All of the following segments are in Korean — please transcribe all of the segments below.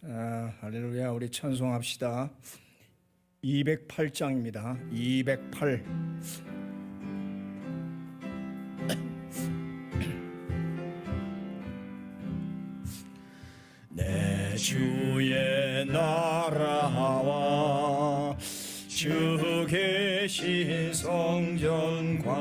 할렐루야. 우리 찬송합시다. 208장입니다. 208. 내 주의 나라와 주 계신 성전과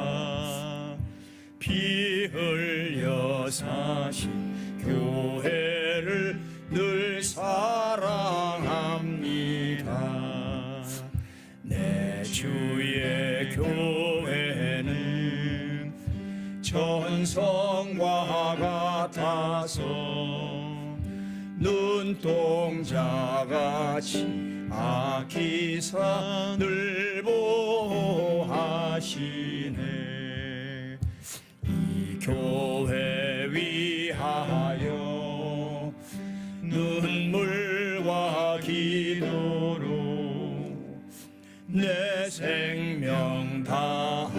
피 흘려 사신 교회를 늘 사랑합니다. 내 주의 교회는 천성과 같아서 눈동자같이 아기사 늘 보호하시네. 이 교회 위하여 눈물과 기도로 내 생명 다하기까지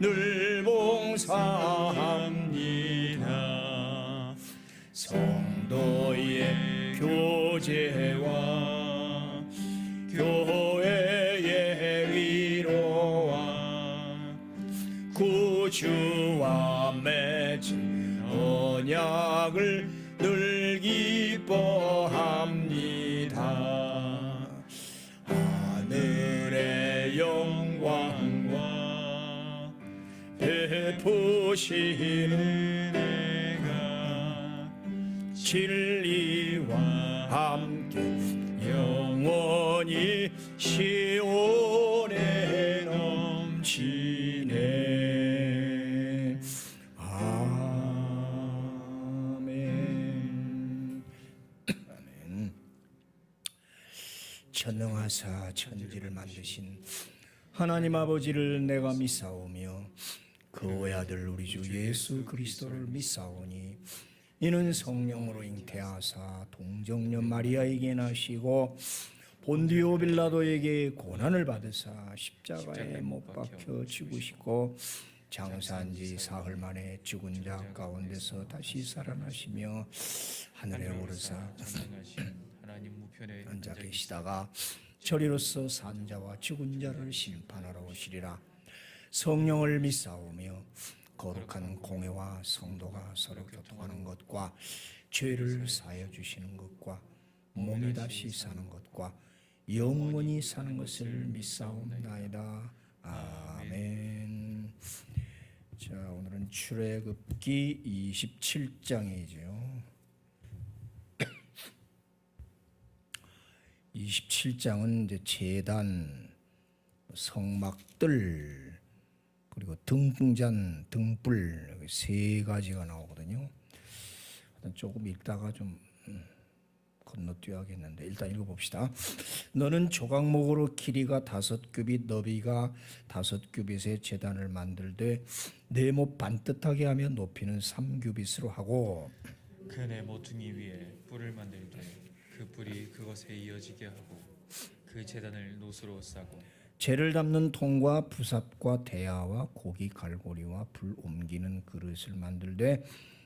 늘 봉사합니다. 성도의 교제와 교회의 위로와 구주와 맺은 언약을 늘 기뻐합니다. 하늘의 영광과 베푸시는 은혜가 진리와 함께 영원히 시온에 넘치네. 아멘. 아멘. 전능하사 천지를 만드신 하나님 아버지를 내가 믿사오며 그 외아들 우리 주 예수 그리스도를 믿사오니 이는 성령으로 잉태하사 동정녀 마리아에게 나시고 본디오 빌라도에게 고난을 받으사 십자가에 못 박혀 죽으시고 장사한 지 사흘 만에 죽은 자 가운데서 다시 살아나시며 하늘에 오르사 하나님 우편에 앉아 계시다가 저리로서 산 자와 죽은 자를 심판하러 오시리라. 성령을 믿사오며 거룩한 공회와 성도가 서로 교통하는 것과 죄를 사하여 주시는 것과 몸이 다시 사는 것과 영원히 사는 것을 믿사옵나이다. 아멘. 자, 오늘은 출애굽기 27장이죠. 27장은 이제 제단, 성막들, 그리고 등잔, 등불 세 가지가 나오거든요. 조금 읽다가 좀 건너뛰어야겠는데 일단 읽어봅시다. 너는 조각목으로 길이가 5규빗, 너비가 5규빗의 제단을 만들되 네모 반듯하게 하며 높이는 3규빗으로 하고 그 네 모퉁이 위에 뿔을 만들되 그 뿔이 그것에 이어지게 하고 그 제단을 노수로 싸고 재를 담는 통과 부삽과 대야와 고기 갈고리와 불 옮기는 그릇을 만들되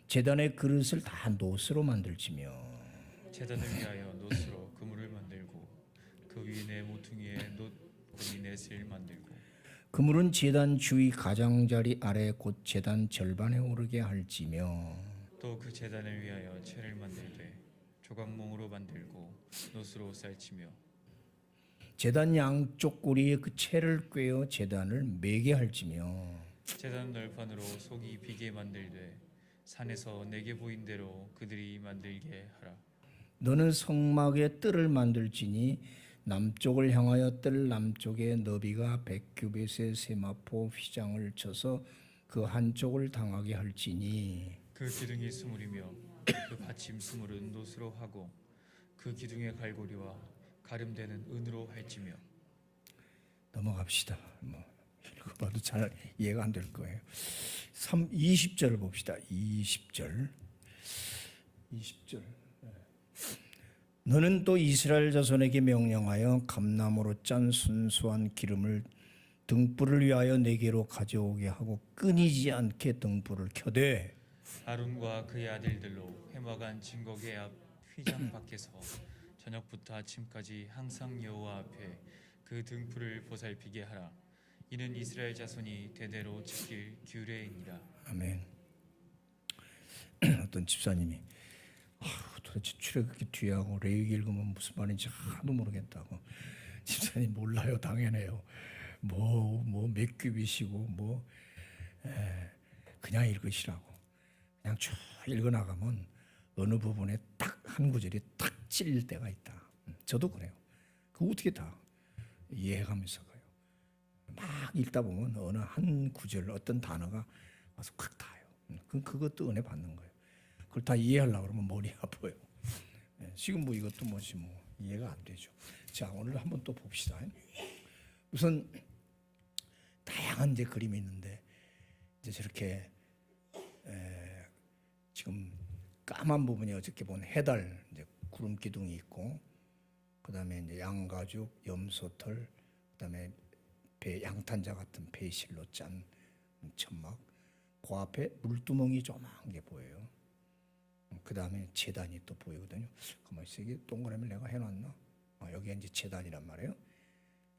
제단의 그릇을 다 노스로 만들지며 제단을 위하여 노스로 그물을 만들고 그 위 네 모퉁이에 놋고리 넷을 만들고 그물은 제단 주위 가장자리 아래 곧 제단 절반에 오르게 할지며 또 그 제단을 위하여 채를 만들되 조각몽으로 만들고 노스로 쌀치며 제단 양쪽 꼬리에 그 채를 꿰어 제단을 매게 할지며 제단 널판으로 속이 비게 만들되 산에서 내게 보인 대로 그들이 만들게 하라. 너는 성막에 뜰을 만들지니 남쪽을 향하여 뜰 남쪽에 너비가 100규빗의 세마포 휘장을 쳐서 그 한쪽을 당하게 할지니 그 기둥이 스물이며 그 받침 스물은 노스로 하고 그 기둥의 갈고리와 가름되는 은으로 할지며. 넘어갑시다. 읽어봐도 잘 이해가 안 될 거예요. 20절을 봅시다. 20절. 너는 또 이스라엘 자손에게 명령하여 감나무로 짠 순수한 기름을 등불을 위하여 내게로 가져오게 하고 끊이지 않게 등불을 켜되 아론과 그의 아들들로 회막안 증거계 앞 휘장 밖에서 저녁부터 아침까지 항상 여호와 앞에 그 등불을 보살피게 하라. 이는 이스라엘 자손이 대대로 지킬 규례이니라. 아멘. 어떤 집사님이 도대체 출애굽기 뒤하고 레위기 읽으면 무슨 말인지 하나도 모르겠다고. 집사님 몰라요, 당연해요. 몇 규빗이고 그냥 읽으시라고. 그냥 쭉 읽어나가면 어느 부분에 딱 한 구절이 딱 찔릴 때가 있다. 저도 그래요. 그거 어떻게 다 이해해가면서 가요. 막 읽다 보면 어느 한 구절 어떤 단어가 와서 콱 닿아요. 그것도 은혜 받는 거예요. 그걸 다 이해하려고 그러면 머리 아파요. 지금 이것도 이해가 안 되죠. 자, 오늘 한번 또 봅시다. 우선 다양한 이제 그림이 있는데 이제 저렇게 지금 까만 부분이 어저께 본 해달 이제 구름 기둥이 있고, 그다음에 이제 양가죽, 염소털, 그다음에 양탄자 같은 배실로 짠 천막, 그 앞에 물두멍이 조그만 게 보여요. 그다음에 제단이 또 보이거든요. 가만히 있어, 이게 동그라미를 내가 해놨나? 여기 이제 제단이란 말이에요.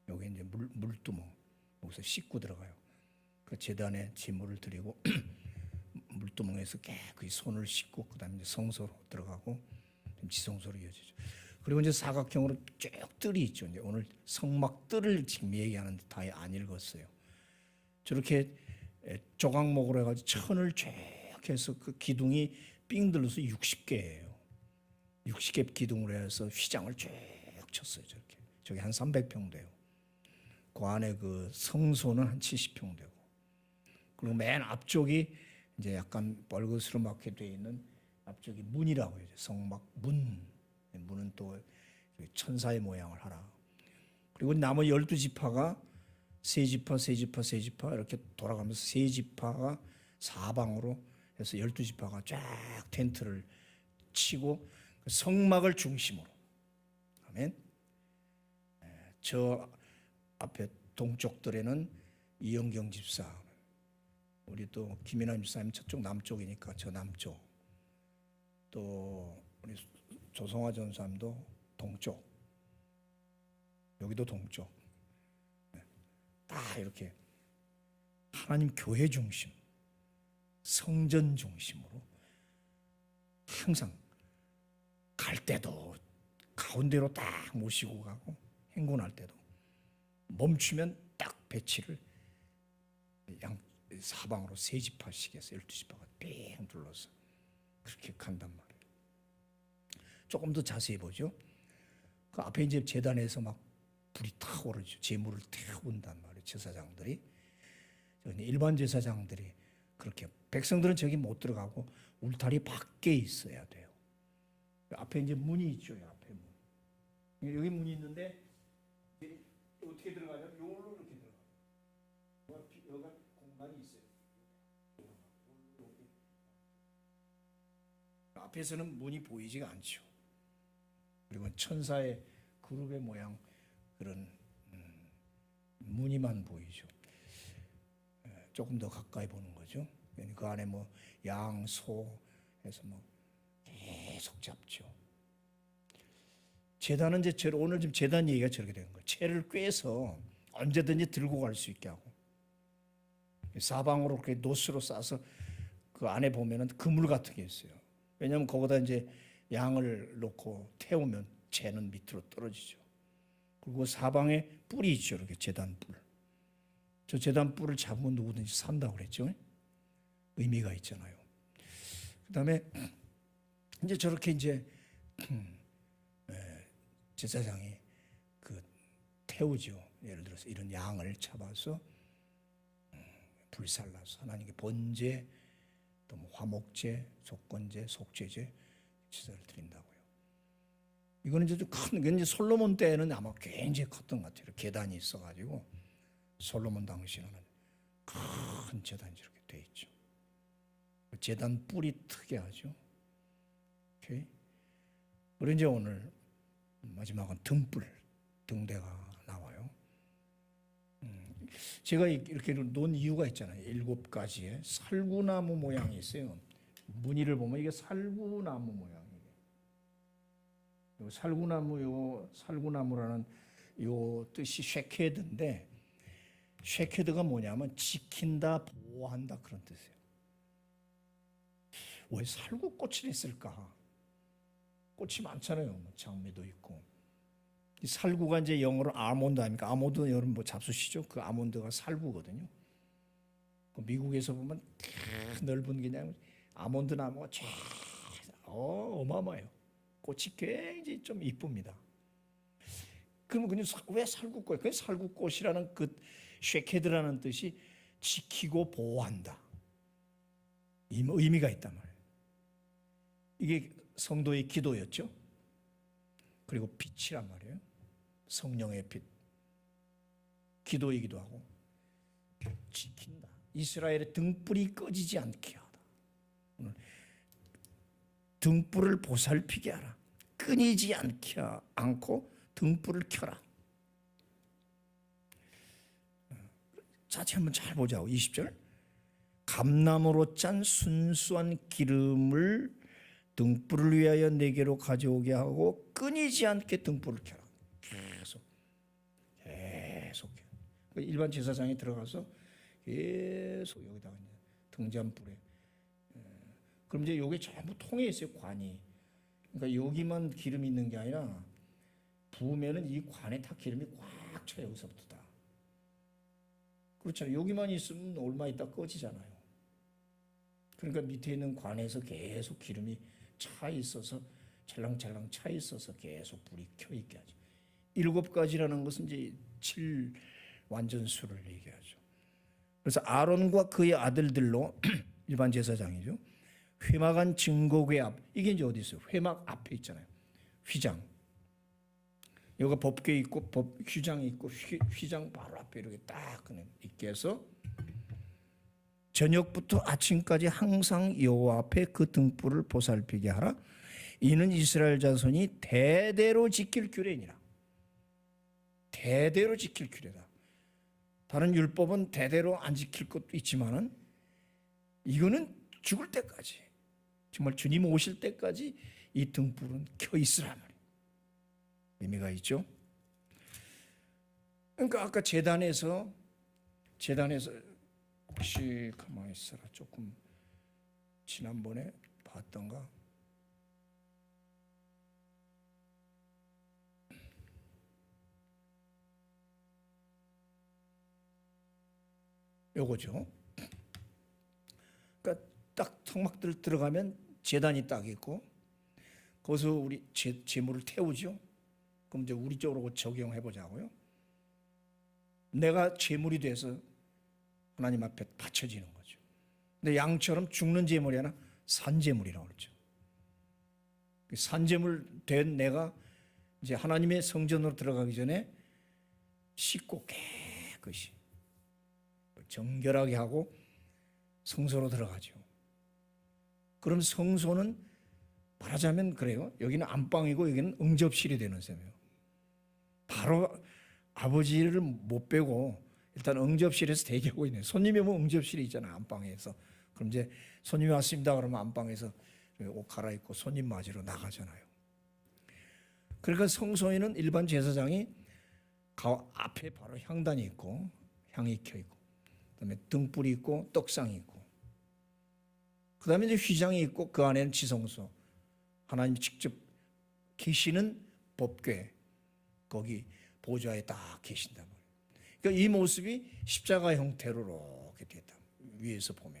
여기 이제 물두멍, 여기서 씻고 들어가요. 그 제단에 제물을 드리고 물두멍에서 깨끗이 손을 씻고 그다음에 이제 성소로 들어가고 지성소로 이어지죠. 그리고 이제 사각형으로 쭉 뜰이 있죠. 이제 오늘 성막 뜰을 지금 얘기하는데 다 안 읽었어요. 저렇게 조각목으로 해가지고 천을 쭉 해서 그 기둥이 삥 둘러서 60개예요. 60개 기둥으로 해서 휘장을 쭉 쳤어요. 저기 한 300평 돼요. 그 안에 그 성소는 한 70평 되고, 그리고 맨 앞쪽이 이제 약간 벌거스름하게 되어 있는 앞쪽이 문이라고 해요. 성막 문. 문은 또 천사의 모양을 하라. 그리고 나머 12지파가 세 지파 이렇게 돌아가면서 세 지파가 사방으로 해서 12지파가 쫙 텐트를 치고 성막을 중심으로. 아멘. 저 앞에 동쪽들에는 이영경 집사, 우리 또 김인아 집사님 저쪽 남쪽이니까 저 남쪽, 또 우리 조성화 전사님도 동쪽, 여기도 동쪽, 다 이렇게 하나님 교회 중심, 성전 중심으로 항상 갈 때도 가운데로 딱 모시고 가고, 행군할 때도 멈추면 딱 배치를 사방으로 세 지파씩 해서 12지파가 뺑 둘러서 그렇게 간단 말이에요. 조금 더 자세히 보죠. 그 앞에 이제 제단에서 막 불이 탁 오르죠. 제물을 태운단 말이에요. 제사장들이. 일반 제사장들이 그렇게, 백성들은 저기 못 들어가고 울타리 밖에 있어야 돼요. 앞에 이제 문이 있죠. 앞에 문. 여기 문이 있는데 어떻게 들어가냐면 요걸로 이렇게 들어가요. 여기가 공간이 있어요. 앞에서는 문이 보이지가 않죠. 그리고 천사의 그룹의 모양 그런 무늬만 보이죠. 조금 더 가까이 보는 거죠. 그 안에 양, 소 해서 계속 잡죠. 제단은 이제 오늘 지금 제단 얘기가 저렇게 되는 거예요. 채를 꿰서 언제든지 들고 갈 수 있게 하고, 사방으로 그렇게 노스로 싸서 그 안에 보면은 그물 같은 게 있어요. 왜냐하면 거기다 이제 양을 놓고 태우면 채는 밑으로 떨어지죠. 그리고 사방에 뿔이 있죠. 이렇게 제단 뿔. 저 제단 뿔을 잡으면 누구든지 산다고 그랬죠. 의미가 있잖아요. 그다음에 이제 저렇게 이제 제사장이 그 태우죠. 예를 들어서 이런 양을 잡아서 불살라서 하나님께 번제, 또 화목제, 속건제, 속죄제 제사를 드린다고요. 이거는 이제 좀 큰, 이제 솔로몬 때는 아마 굉장히 컸던 것 같아요. 계단이 있어가지고 솔로몬 당시에는 큰 제단이 이렇게 돼 있죠. 제단 뿔이 특이하죠. 오케이. 그리고 이제 오늘 마지막은 등불, 등대가 나와요. 제가 이렇게 놓은 이유가 있잖아요. 7가지의 살구나무 모양이 있어요. 무늬를 보면 이게 살구나무 모양이에요. 요 살구나무라는 요 뜻이 쉐케드인데, 쉐케드가 뭐냐면 지킨다, 보호한다 그런 뜻이에요. 왜 살구꽃을 했을까? 꽃이 많잖아요. 뭐 장미도 있고. 이 살구가 이제 영어로 아몬드 아닙니까? 아몬드 여러분 뭐 잡수시죠? 그 아몬드가 살구거든요. 그 미국에서 보면 넓은 그냥 아몬드 나무가 쫙 어마어마해요. 꽃이 굉장히 좀 이쁩니다. 그러면 그냥 왜 살구꽃? 그 살구꽃이라는 그 쉐케드라는 뜻이 지키고 보호한다. 의미가 있단 말이에요. 이게 성도의 기도였죠. 그리고 빛이란 말이에요. 성령의 빛. 기도이기도 하고 지킨다. 이스라엘의 등불이 꺼지지 않게 하다. 오늘 등불을 보살피게 하라. 끊이지 않고 등불을 켜라. 자체 한번 잘 보자고. 20절. 감나무로 짠 순수한 기름을 등불을 위하여 내게로 가져오게 하고 끊이지 않게 등불을 켜라. 계속 일반 제사장이 들어가서 계속 여기다가 등잔불에. 그럼 이제 여기 전부 통에 있어요. 관이. 그러니까 여기만 기름이 있는 게 아니라 부으면은 이 관에 다 기름이 꽉 차요. 여기서부터 다. 그렇잖아요. 여기만 있으면 얼마 있다 꺼지잖아요. 그러니까 밑에 있는 관에서 계속 기름이 차 있어서 찰랑찰랑 차 있어서 계속 불이 켜 있게 하죠. 7가지라는 것은 이제 7 완전수를 얘기하죠. 그래서 아론과 그의 아들들로 일반 제사장이죠. 회막안 증거궤 앞, 이게 이제 어디 있어요? 회막 앞에 있잖아요. 휘장. 여기가 법궤 있고 휘장이 있고 휘장 바로 앞에 이렇게 딱 있게 해서 저녁부터 아침까지 항상 여호와 앞에 그 등불을 보살피게 하라. 이는 이스라엘 자손이 대대로 지킬 규례니라. 대대로 지킬 규례다. 다른 율법은 대대로 안 지킬 것도 있지만은 이거는 죽을 때까지, 정말 주님 오실 때까지 이 등불은 켜 있으라 말이에요. 의미가 있죠. 그러니까 아까 제단에서 혹시 가만히 있어라. 조금 지난번에 봤던가? 요거죠. 그러니까 딱 성막들 들어가면 제단이 딱 있고 거기서 우리 제물을 태우죠. 그럼 이제 우리 쪽으로 적용해 보자고요. 내가 제물이 돼서 하나님 앞에 바쳐지는 거죠. 근데 양처럼 죽는 제물이 아니라 산제물이라고 그러죠. 산제물 된 내가 이제 하나님의 성전으로 들어가기 전에 씻고 깨끗이 정결하게 하고 성소로 들어가죠. 그럼 성소는 말하자면 그래요. 여기는 안방이고 여기는 응접실이 되는 셈이에요. 바로 아버지를 못 빼고 일단 응접실에서 대기하고 있네요. 손님이 오면 응접실이 있잖아요. 안방에서. 그럼 이제 손님이 왔습니다. 그러면 안방에서 옷 갈아입고 손님 맞으러 나가잖아요. 그러니까 성소에는 일반 제사장이 앞에 바로 향단이 있고 향이 켜 있고 그다음에 등불이 있고 떡상이 있고 그다음에 이제 휘장이 있고 그 안에는 지성소 하나님이 직접 계시는 법궤 거기 보좌에 딱 계신단 말이에요. 그러니까 이 모습이 십자가 형태로 이렇게 됐다. 위에서 보면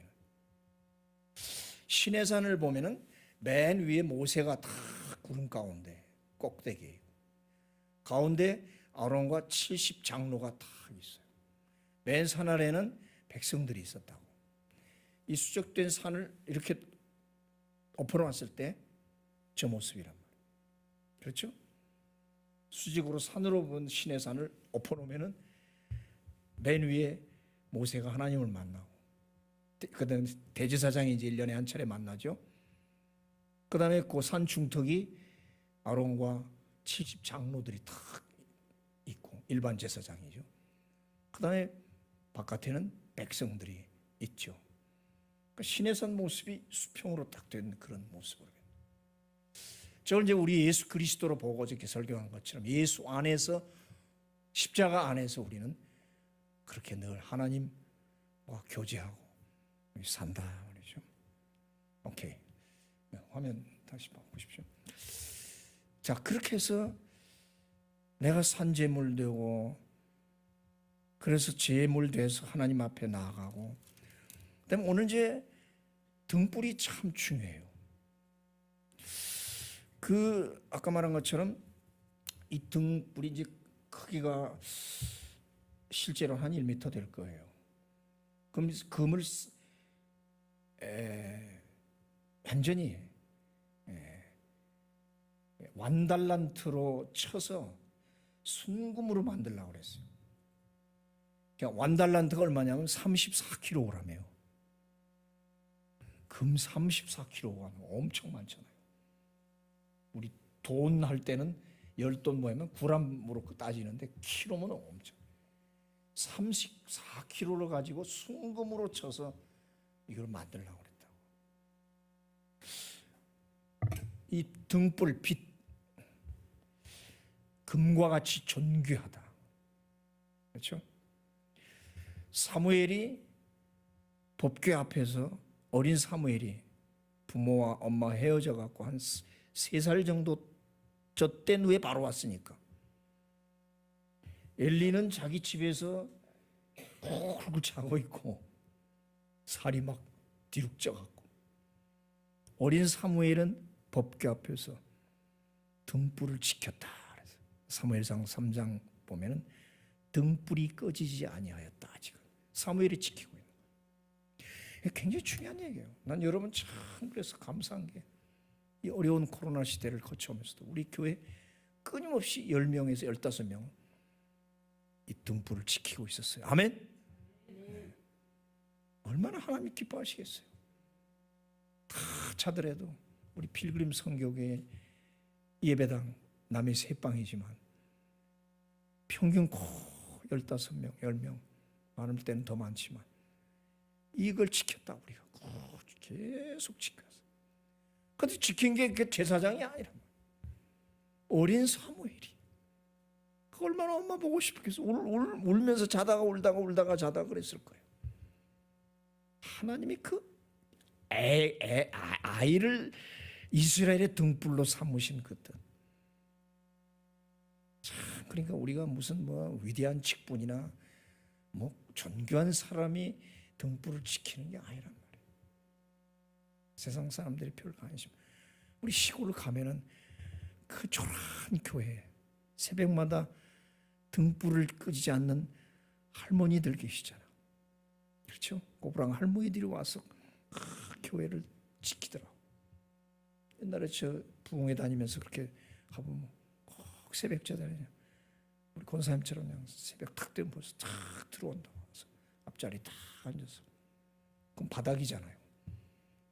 시내산을 보면은 맨 위에 모세가 다 구름 가운데 꼭대기에 있고 가운데 아론과 70 장로가 다 있어요. 맨 산 아래는 백성들이 있었다고. 이 수적된 산을 이렇게 엎어놨을 때 저 모습이란 말이에요. 그렇죠? 수직으로 산으로 본 시내산을 엎어놓으면은 맨 위에 모세가 하나님을 만나고 그다음 대제사장이 이제 1년에 한 차례 만나죠. 그다음에 그 산 중턱이 아론과 70 장로들이 다 있고 일반 제사장이죠. 그다음에 바깥에는 백성들이 있죠. 시내산 모습이 수평으로 딱 된 그런 모습으로. 저걸 이제 우리 예수 그리스도로 보고 이렇게 설교한 것처럼 예수 안에서, 십자가 안에서 우리는 그렇게 늘 하나님과 교제하고 산다 말이죠. 오케이. 화면 다시 보십시오. 자, 그렇게 해서 내가 산제물 되고, 그래서 제물 돼서 하나님 앞에 나아가고, 그다음에 오늘 이제 등불이 참 중요해요. 아까 말한 것처럼 이 등불이 이제 크기가 실제로 한 1m 될 거예요. 그럼 금을 완전히 완달란트로 쳐서 순금으로 만들려고 그랬어요. 그러니까 완달란트가 얼마냐면 34kg이에요. 금 34kg가 엄청 많잖아요. 우리 돈 할 때는 10돈 모으면 g으로 따지는데 킬로면 엄청. 34kg를 가지고 순금으로 쳐서 이걸 만들려고 그랬다고. 이 등불 빛, 금과 같이 존귀하다. 그렇죠? 사무엘이 법궤 앞에서, 어린 사무엘이 부모와 엄마 헤어져 갖고 한 3살 정도 젖된 후에 바로 왔으니까, 엘리는 자기 집에서 굴굴 자고 있고 살이 막 뒤룩져 갖고, 어린 사무엘은 법궤 앞에서 등불을 지켰다. 사무엘상 3장 보면은 등불이 꺼지지 아니하였다. 지금 사무엘이 지키고 있는 거예요. 굉장히 중요한 얘기예요. 난 여러분 참 그래서 감사한 게, 이 어려운 코로나 시대를 거쳐오면서도 우리 교회 끊임없이 10명에서 15명 이 등불을 지키고 있었어요. 아멘. 네. 얼마나 하나님 기뻐하시겠어요. 다 차더라도 우리 필그림 선교회 예배당 남의 3방이지만 평균 꼭 15명, 10명, 많을 때는 더 많지만 이걸 지켰다. 우리가 꼭 계속 지켰어. 근데 지킨 게 제사장이 아니라 어린 사무엘이, 그 얼마나 엄마 보고 싶겠어. 울면서 자다가 울다가 자다가 그랬을 거예요. 하나님이 아이를 이스라엘의 등불로 삼으신 그 뜻. 참, 그러니까 우리가 무슨 위대한 직분이나 존귀한 사람이 등불을 지키는 게 아니란 말이에요. 세상 사람들이 별 관심. 우리 시골을 가면은 그 초라한 교회 새벽마다 등불을 끄지 않는 할머니들 계시잖아. 그렇죠? 고부랑 할머니들이 와서 교회를 지키더라고. 옛날에 저 부흥회 다니면서 그렇게 가보면 꼭 새벽 제단에 우리 권사님처럼 그냥 새벽 탁 되면 벌써 탁 들어온다고. 앞자리 딱 앉아서. 그럼 바닥이잖아요.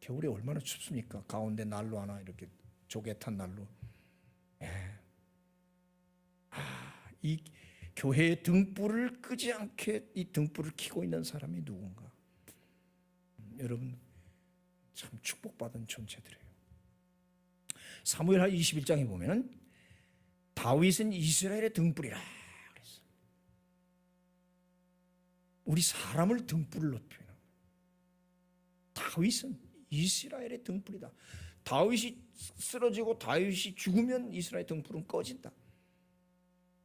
겨울에 얼마나 춥습니까? 가운데 난로 하나 이렇게 조개탄 난로. 이 교회의 등불을 끄지 않게 이 등불을 켜고 있는 사람이 누군가. 여러분 참 축복받은 존재들이에요. 사무엘하 21장에 보면은 다윗은 이스라엘의 등불이라 그랬어. 우리 사람을 등불로 표현합니다. 다윗은 이스라엘의 등불이다. 다윗이 쓰러지고 다윗이 죽으면 이스라엘 등불은 꺼진다.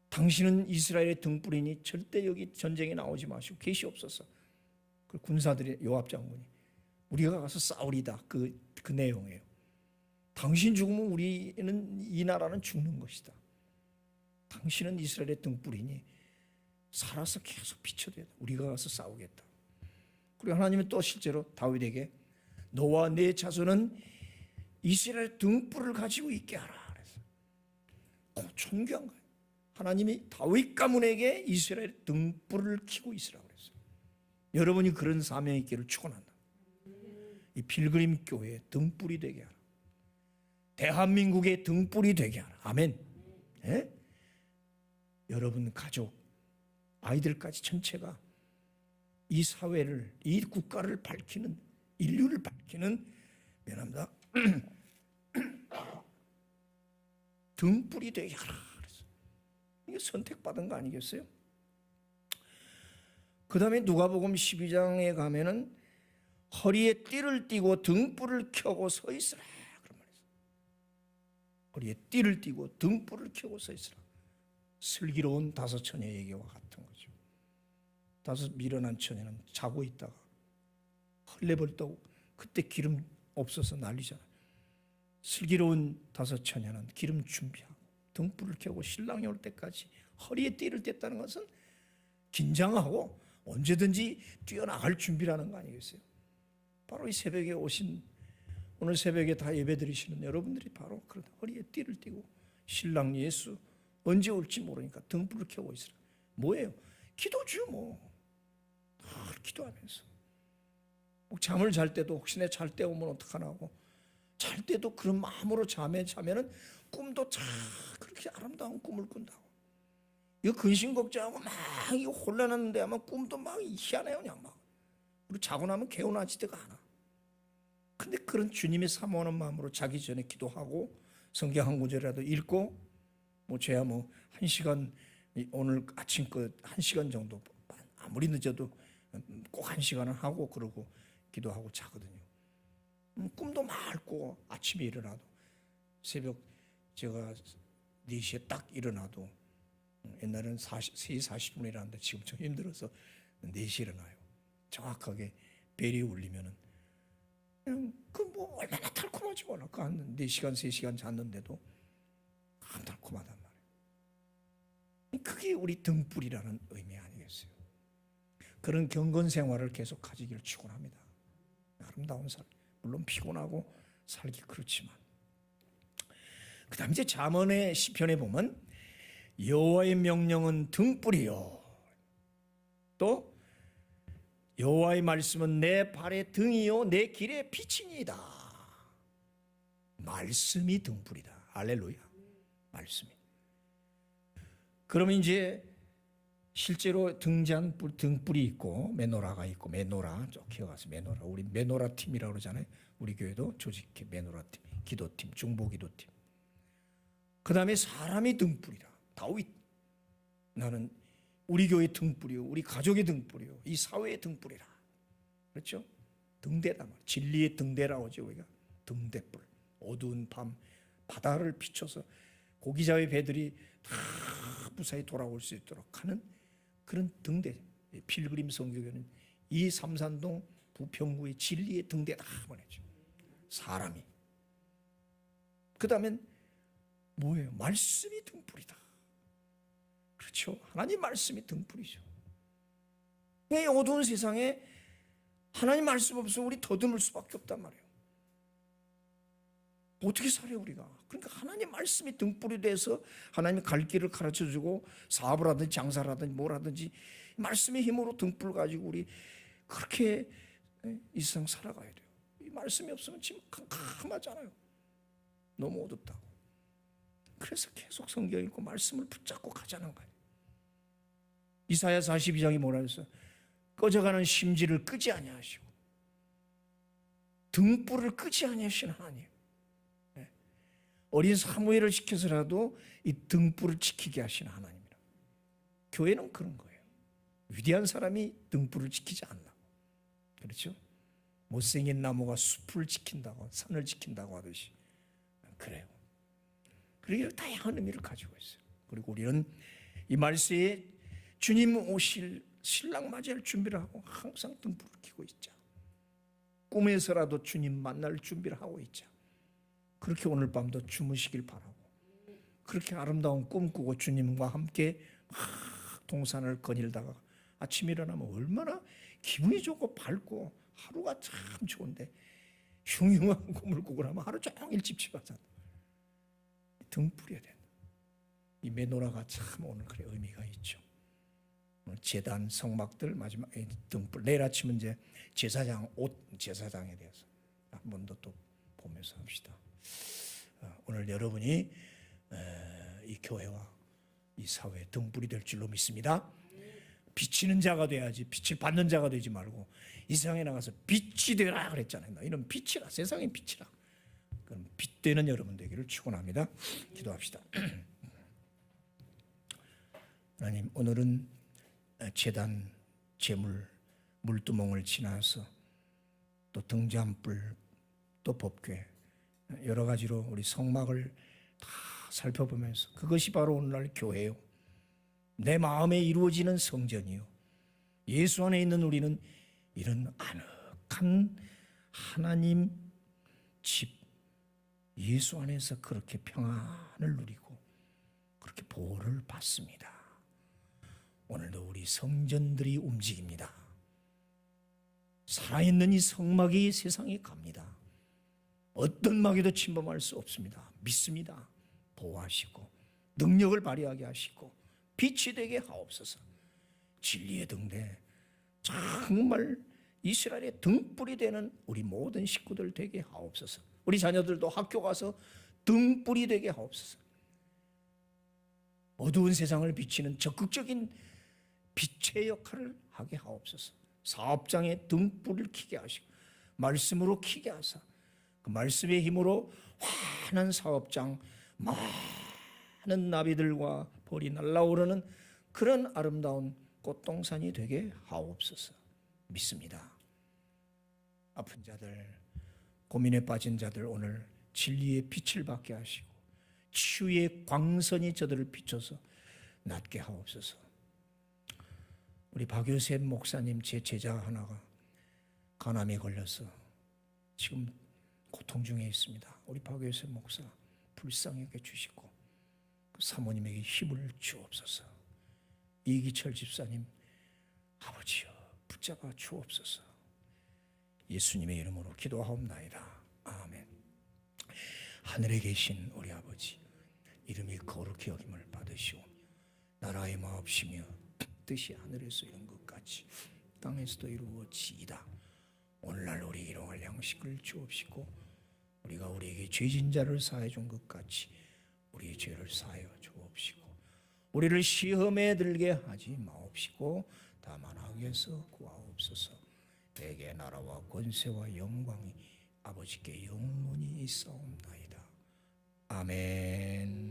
당신은 이스라엘의 등불이니 절대 여기 전쟁에 나오지 마시고 계시옵소서. 그 군사들의 요압 장군이 우리가 가서 싸우리다. 그 내용이에요. 당신 죽으면 우리는 이 나라는 죽는 것이다. 당신은 이스라엘의 등불이니 살아서 계속 비춰야 돼. 우리가 가서 싸우겠다. 그리고 하나님은 또 실제로 다윗에게 너와 내 자손은 이스라엘 등불을 가지고 있게 하라. 그래서 존귀한 거예요. 하나님이 다윗 가문에게 이스라엘 등불을 켜고 있으라고 그랬어요. 여러분이 그런 사명 있기를 축원한다. 이 필그림 교회의 등불이 되게 하라. 대한민국의 등불이 되게 하라. 아멘. 네? 여러분 가족, 아이들까지 전체가 이 사회를, 이 국가를 밝히는 인류를 밝히는 미안합니다. 등불이 되게 하라 그랬어요. 이게 선택받은 거 아니겠어요? 그 다음에 누가복음 12장에 가면은 허리에 띠를 띠고 등불을 켜고 서 있으라 그런 말이었어요. 허리에 띠를 띠고 등불을 켜고 서 있으라. 슬기로운 다섯 처녀 얘기와 같은 거죠. 다섯 미련한 처녀는 자고 있다가 헐레벌떡 그때 기름 없어서 난리잖아요. 슬기로운 다섯 처녀는 기름 준비하고 등불을 켜고 신랑이 올 때까지 허리에 띠를 뗐다는 것은 긴장하고 언제든지 뛰어나갈 준비라는 거 아니겠어요? 바로 이 새벽에 오신, 오늘 새벽에 다 예배드리시는 여러분들이 바로 그런 허리에 띠를 띠고 신랑 예수 언제 올지 모르니까 등불을 켜고 있으라. 뭐예요? 기도죠 뭐. 기도하면서 잠을 잘 때도 혹시나 잘 때 오면 어떡하나 하고 잘 때도 그런 마음으로 자면은 꿈도 참 그렇게 아름다운 꿈을 꾼다고. 이거 근심 걱정하고 막 이거 혼란하는데 아마 꿈도 막 희한해요. 그냥 막 우리 자고 나면 개운하지가 않아. 근데 그런 주님의 사모하는 마음으로 자기 전에 기도하고 성경 한 구절이라도 읽고 뭐 저야 뭐 1시간 오늘 아침 그 1시간 정도 아무리 늦어도 꼭 1시간은 하고 그러고 기도하고 자거든요. 꿈도 맑고 아침에 일어나도 새벽 제가 4시에 딱 일어나도 옛날에는 3시 40분에 일어났는데 지금 좀 힘들어서 4시에 일어나요. 정확하게 벨이 울리면은 그냥 그 뭐 얼마나 달콤하지 몰라. 그 한 4시간 3시간 잤는데도 안 달콤하단 말이에요. 그게 우리 등불이라는 의미 아니겠어요? 그런 경건 생활을 계속 가지기를 축원합니다. 아름다운 삶, 물론 피곤하고 살기 그렇지만. 그다음 이제 잠언의 시편에 보면 여호와의 명령은 등불이요, 또 여호와의 말씀은 내 발의 등이요 내 길의 빛이니이다. 말씀이 등불이다. 할렐루야. 말씀이. 그러면 이제 실제로 등잔 등불이 있고 메노라가 있고, 메노라 쭉 기억하세요. 메노라, 우리 메노라 팀이라고 그러잖아요. 우리 교회도 조직 메노라 팀, 기도팀, 중보 기도팀. 그 다음에 사람이 등불이다. 다윗, 나는 우리 교회 등불이요, 우리 가족의 등불이요, 이 사회의 등불이라. 그렇죠? 등대다 말. 진리의 등대라고 하죠. 우리가 등대불. 어두운 밤 바다를 비춰서 고기잡이 배들이 다 무사히 돌아올 수 있도록 하는 그런 등대. 필그림 선교회는 이 삼산동 부평구의 진리의 등대다 말이죠. 사람이. 그 다음엔 뭐예요? 말씀이 등불이다. 그렇죠? 하나님 말씀이 등불이죠. 이 어두운 세상에 하나님 말씀 없으면 우리 더듬을 수밖에 없단 말이에요. 어떻게 살아요 우리가? 그러니까 하나님 말씀이 등불이 돼서 하나님이 갈 길을 가르쳐주고 사업을 하든지 장사를 하든지 뭘 하든지 말씀의 힘으로 등불 가지고 우리 그렇게 이 세상 살아가야 돼요. 이 말씀이 없으면 지금 캄캄하잖아요. 너무 어둡다고. 그래서 계속 성경 읽고 말씀을 붙잡고 가자는 거예요. 이사야 42장이 뭐라 했어요? 꺼져가는 심지를 끄지 아니하시고 등불을 끄지 아니하시는 하나님. 어린 사무엘을 지켜서라도 이 등불을 지키게 하시는 하나님이라. 교회는 그런 거예요. 위대한 사람이 등불을 지키지 않나. 그렇죠? 못생긴 나무가 숲을 지킨다고, 산을 지킨다고 하듯이 그래요. 그리고 다양한 의미를 가지고 있어요. 그리고 우리는 이 말세에 주님 오실 신랑 맞이할 준비를 하고 항상 등불을 켜고 있자. 꿈에서라도 주님 만날 준비를 하고 있자. 그렇게 오늘 밤도 주무시길 바라고, 그렇게 아름다운 꿈 꾸고 주님과 함께 동산을 거닐다가 아침에 일어나면 얼마나 기분이 좋고 밝고 하루가 참 좋은데 흉흉한 꿈을 꾸고 나면 하루 종일 찝찝하잖아. 등불이어야 된다. 이 메노라가 참 오늘 그래 의미가 있죠. 오늘 제단 성막들 마지막에 등불. 내일 아침은 이제 제사장 옷, 제사장에 대해서 한 번 더 또 보면서 합시다. 오늘 여러분이 이 교회와 이 사회의 등불이 될 줄로 믿습니다. 비치는 자가 돼야지 빛을 받는 자가 되지 말고 이 세상에 나가서 빛이 되라 그랬잖아요. 너희는 빛이라, 세상의 빛이라. 그럼 빛 되는 여러분 되기를 축원합니다. 기도합시다. 하나님, 오늘은 제단, 제물, 물두멍을 지나서 또 등잔불, 또 법궤, 여러 가지로 우리 성막을 다 살펴보면서 그것이 바로 오늘날 교회요, 내 마음에 이루어지는 성전이요, 예수 안에 있는 우리는 이런 아늑한 하나님 집, 예수 안에서 그렇게 평안을 누리고 그렇게 보호를 받습니다. 오늘도 우리 성전들이 움직입니다. 살아있는 이 성막이 세상에 갑니다. 어떤 마귀도 침범할 수 없습니다. 믿습니다. 보호하시고 능력을 발휘하게 하시고 빛이 되게 하옵소서. 진리의 등대, 정말 이스라엘의 등불이 되는 우리 모든 식구들 되게 하옵소서. 우리 자녀들도 학교 가서 등불이 되게 하옵소서. 어두운 세상을 비치는 적극적인 빛의 역할을 하게 하옵소서. 사업장에 등불을 켜게 하시고 말씀으로 켜게 하사 그 말씀의 힘으로 환한 사업장, 많은 나비들과 벌이 날아오르는 그런 아름다운 꽃동산이 되게 하옵소서. 믿습니다. 아픈 자들, 고민에 빠진 자들 오늘 진리의 빛을 받게 하시고 치유의 광선이 저들을 비춰서 낫게 하옵소서. 우리 박효셉 목사님, 제 제자 하나가 간암에 걸려서 지금 고통 중에 있습니다. 우리 박효셉 목사 불쌍히 여겨 주시고 그 사모님에게 힘을 주옵소서. 이기철 집사님, 아버지여 붙잡아 주옵소서. 예수님의 이름으로 기도하옵나이다. 아멘. 하늘에 계신 우리 아버지, 이름이 거룩히 여김을 받으시오. 나라의 마옵시며 뜻이 하늘에서 이룬 것 같이 땅에서도 이루어지이다. 오늘날 우리 일용할 양식을 주옵시고 우리가 우리에게 죄진 자를 사해 준 것 같이 우리의 죄를 사하여 주옵시고 우리를 시험에 들게 하지 마옵시고 다만 악에서 구하옵소서. 대개 나라와 권세와 영광이 아버지께 영원히 있사옵나이다. 아멘.